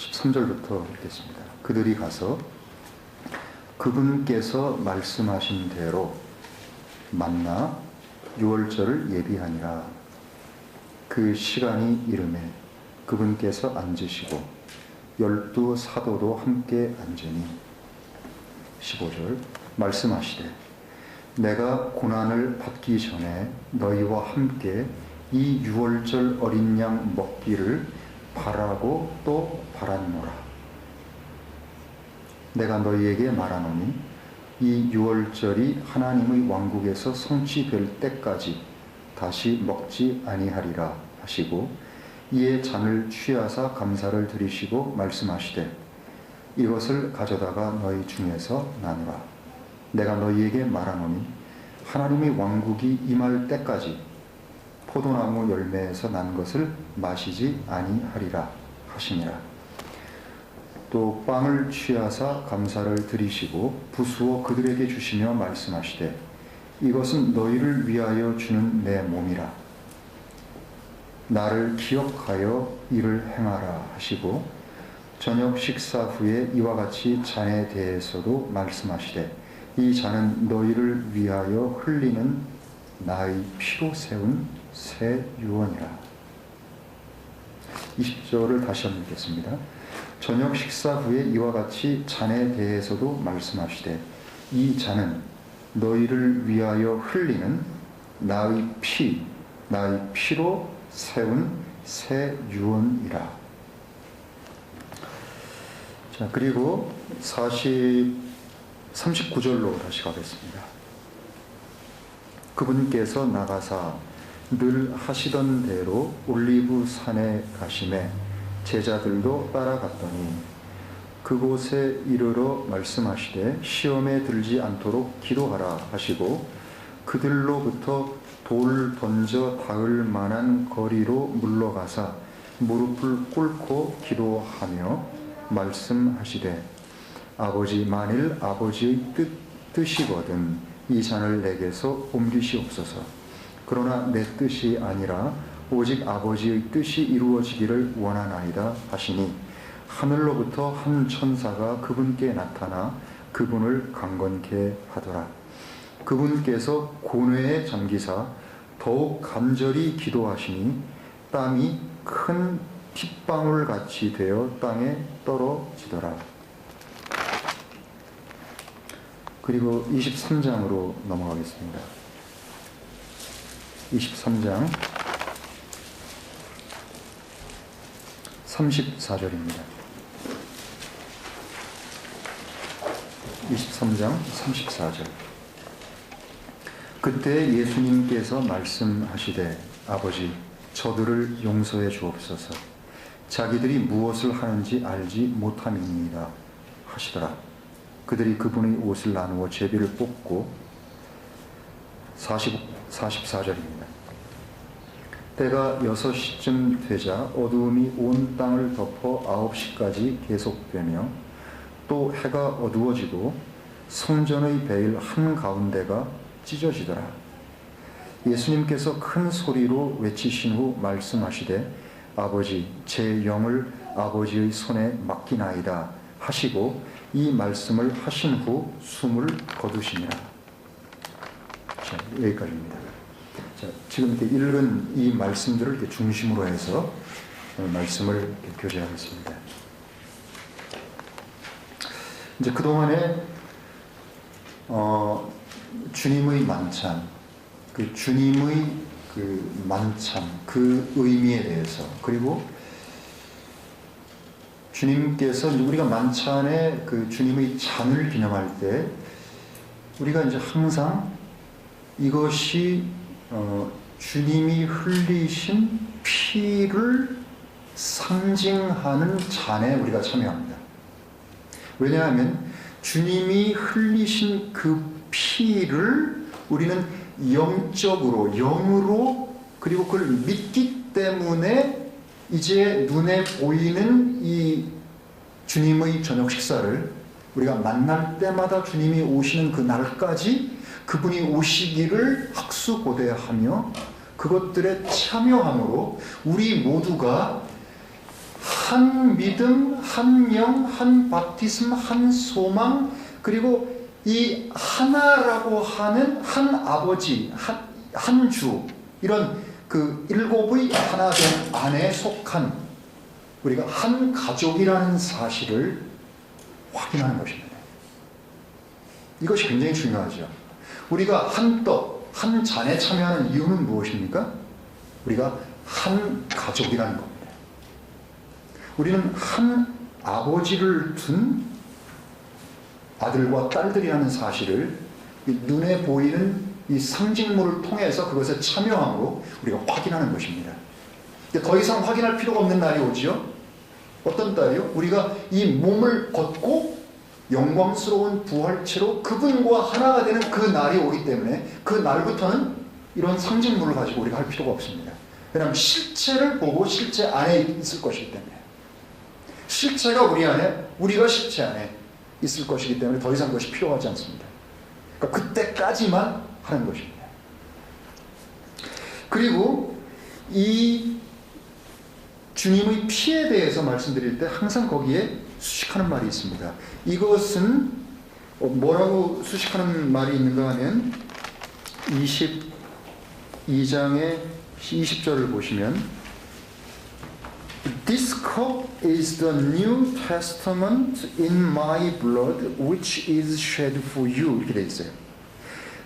13절부터 읽겠습니다. 그들이 가서 그분께서 말씀하신 대로 만나 유월절을 예비하니라. 그 시간이 이르매 그분께서 앉으시고 12 사도도 함께 앉으니 15절 말씀하시되 내가 고난을 받기 전에 너희와 함께 이 유월절 어린 양 먹기를 바라고 또 바랐노라. 내가 너희에게 말하노니 이 유월절이 하나님의 왕국에서 성취될 때까지 다시 먹지 아니하리라 하시고 이에 잔을 취하사 감사를 드리시고 말씀하시되 이것을 가져다가 너희 중에서 나누라. 내가 너희에게 말하노니 하나님의 왕국이 임할 때까지 포도나무 열매에서 난 것을 마시지 아니하리라 하시니라. 또 빵을 취하사 감사를 드리시고 부수어 그들에게 주시며 말씀하시되 이것은 너희를 위하여 주는 내 몸이라. 나를 기억하여 이를 행하라 하시고 저녁 식사 후에 이와 같이 잔에 대해서도 말씀하시되 이 잔은 너희를 위하여 흘리는 나의 피로 세운 새 유언이라. 20절을 다시 한번 읽겠습니다. 저녁 식사 후에 이와 같이 잔에 대해서도 말씀하시되 이 잔은 너희를 위하여 흘리는 나의 피로 세운 새 유언이라. 자, 그리고 39절로 다시 가겠습니다. 그분께서 나가사 늘 하시던 대로 올리브 산에 가시매 제자들도 따라갔더니 그곳에 이르러 말씀하시되 시험에 들지 않도록 기도하라 하시고 그들로부터 돌 던져 닿을 만한 거리로 물러가사 무릎을 꿇고 기도하며 말씀하시되 아버지 만일 아버지의 뜻이거든 이 잔을 내게서 옮기시옵소서. 그러나 내 뜻이 아니라 오직 아버지의 뜻이 이루어지기를 원하나이다 하시니 하늘로부터 한 천사가 그분께 나타나 그분을 강건케 하더라. 그분께서 고뇌에 잠기사 더욱 간절히 기도하시니 땀이 큰 핏방울 같이 되어 땅에 떨어지더라. 그리고 23장으로 넘어가겠습니다. 23장 34절입니다. 23장 34절. 그때 예수님께서 말씀하시되 아버지 저들을 용서해 주옵소서. 자기들이 무엇을 하는지 알지 못함이니이다 하시더라. 그들이 그분의 옷을 나누어 제비를 뽑고 44절입니다. 때가 6시쯤 되자 어두움이 온 땅을 덮어 9시까지 계속되며 또 해가 어두워지고 성전의 베일 한가운데가 찢어지더라. 예수님께서 큰 소리로 외치신 후 말씀하시되 아버지 제 영을 아버지의 손에 맡기나이다 하시고 이 말씀을 하신 후 숨을 거두시니라. 자, 여기까지입니다. 자, 지금 이렇게 읽은 이 말씀들을 이렇게 중심으로 해서 말씀을 이렇게 교제하겠습니다. 이제 그동안에 주님의 만찬, 그 주님의 그 만찬, 그 의미에 대해서, 그리고 주님께서 우리가 만찬에 그 주님의 잔을 기념할 때 우리가 이제 항상 이것이 주님이 흘리신 피를 상징하는 잔에 우리가 참여합니다. 왜냐하면 주님이 흘리신 그 피를 우리는 영적으로, 영으로, 그리고 그걸 믿기 때문에 이제 눈에 보이는 이 주님의 저녁 식사를 우리가 만날 때마다 주님이 오시는 그 날까지 그분이 오시기를 학수고대하며 그것들에 참여함으로 우리 모두가 한 믿음, 한 영, 한 바티즘, 한 소망, 그리고 이 하나라고 하는 한 아버지, 한 주, 이런 그 일곱의 하나됨 안에 속한 우리가 한 가족이라는 사실을 확인하는 것입니다. 이것이 굉장히 중요하죠. 우리가 한 떡, 한 잔에 참여하는 이유는 무엇입니까? 우리가 한 가족이라는 겁니다. 우리는 한 아버지를 둔 아들과 딸들이라는 사실을 눈에 보이는 이 상징물을 통해서 그것에 참여함으로 우리가 확인하는 것입니다. 더 이상 확인할 필요가 없는 날이 오지요. 어떤 날이요? 우리가 이 몸을 벗고 영광스러운 부활체로 그분과 하나가 되는 그 날이 오기 때문에 그 날부터는 이런 상징물을 가지고 우리가 할 필요가 없습니다. 왜냐하면 실체를 보고 실체 안에 있을 것이기 때문에, 실체가 우리 안에, 우리가 실체 안에 있을 것이기 때문에 더 이상 그것이 필요하지 않습니다. 그러니까 그때까지만 하는 것입니다. 그리고 이 주님의 피에 대해서 말씀드릴 때 항상 거기에 수식하는 말이 있습니다. 이것은 뭐라고 수식하는 말이 있는가 하면 22장의 20절을 보시면 This cup is the New Testament in my blood which is shed for you. 이렇게 되어 있어요.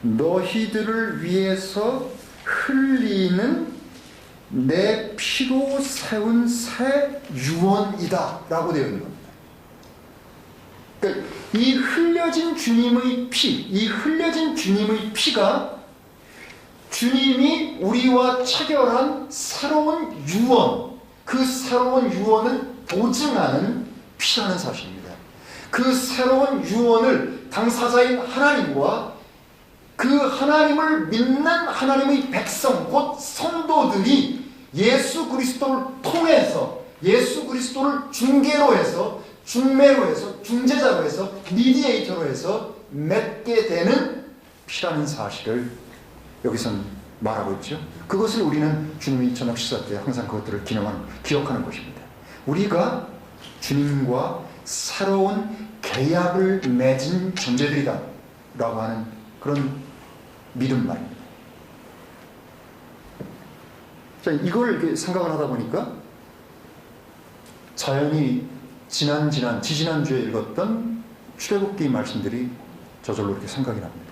너희들을 위해서 흘리는 내 피로 세운 새 유언이다 라고 되어 있는 겁니다. 그러니까 이 흘려진 주님의 피, 이 흘려진 주님의 피가 주님이 우리와 체결한 새로운 유언, 그 새로운 유언을 보증하는 피라는 사실입니다. 그 새로운 유언을 당사자인 하나님과 그 하나님을 믿는 하나님의 백성, 곧 성도들이 예수 그리스도를 통해서, 예수 그리스도를 중개로 해서, 중매로 해서, 중재자로 해서, 미디에이터로 해서 맺게 되는 피라는 사실을 여기서는 말하고 있죠. 그것을 우리는 주님의 저녁 식사 때 항상 그것들을 기억하는 것입니다. 우리가 주님과 새로운 계약을 맺은 존재들이다 라고 하는 그런 믿음 말입니다. 자, 이걸 이렇게 생각을 하다 보니까 자연히 지지난주에 읽었던 출애굽기 말씀들이 저절로 이렇게 생각이 납니다.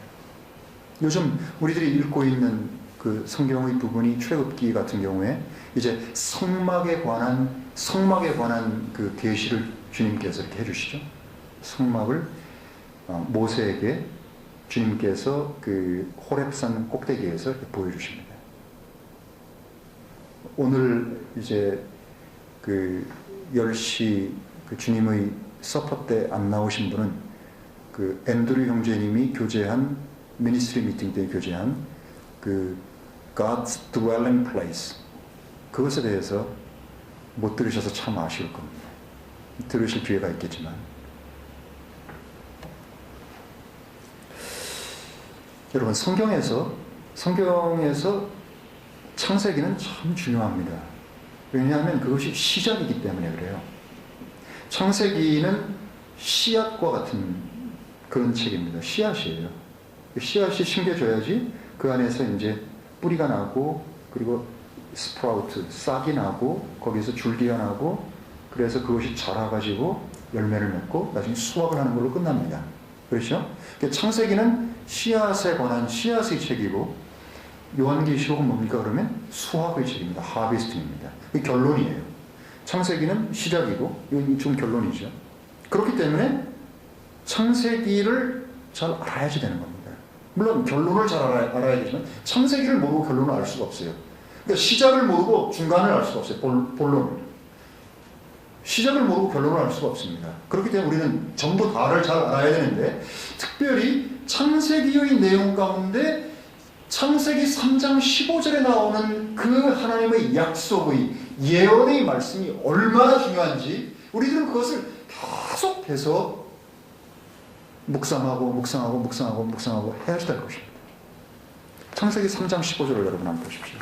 요즘 우리들이 읽고 있는 그 성경의 부분이 출애굽기 같은 경우에 이제 성막에 관한 그 계시를 주님께서 이렇게 해주시죠. 성막을 모세에게 주님께서 그 호렙산 꼭대기에서 이렇게 보여주십니다. 오늘 이제 그 10시 그 주님의 서퍼 때 안 나오신 분은 그 앤드류 형제님이 교제한 미니스트리 미팅 때 교제한 그 God's dwelling place, 그것에 대해서 못 들으셔서 참 아쉬울 겁니다. 들으실 기회가 있겠지만, 여러분 성경에서 창세기는 참 중요합니다. 왜냐하면 그것이 시작이기 때문에 그래요. 창세기는 씨앗과 같은 그런 책입니다. 씨앗이에요. 씨앗이 심겨져야지 그 안에서 이제 뿌리가 나고, 그리고 스프라우트, 싹이 나고, 거기에서 줄기가 나고, 그래서 그것이 자라가지고 열매를 맺고 나중에 수확을 하는 걸로 끝납니다. 그렇죠? 창세기는 씨앗에 관한 씨앗의 책이고, 요한계시록은 뭡니까 그러면? 수확의 책입니다. 하비스팅입니다. 이 결론이에요. 창세기는 시작이고 이건 좀 결론이죠. 그렇기 때문에 창세기를 잘 알아야지 되는 겁니다. 물론 결론을 잘 알아야 되지만 창세기를 모르고 결론을 알 수가 없어요. 그러니까 시작을 모르고 중간을 알 수가 없어요. 본론을. 시작을 모르고 결론을 알 수가 없습니다. 그렇기 때문에 우리는 전부 다를 잘 알아야 되는데, 특별히 창세기의 내용 가운데 창세기 3장 15절에 나오는 그 하나님의 약속의 예언의 말씀이 얼마나 중요한지 우리들은 그것을 계속해서 묵상하고 해야 될 것입니다. 창세기 3장 15절을 여러분 한번 보십시오.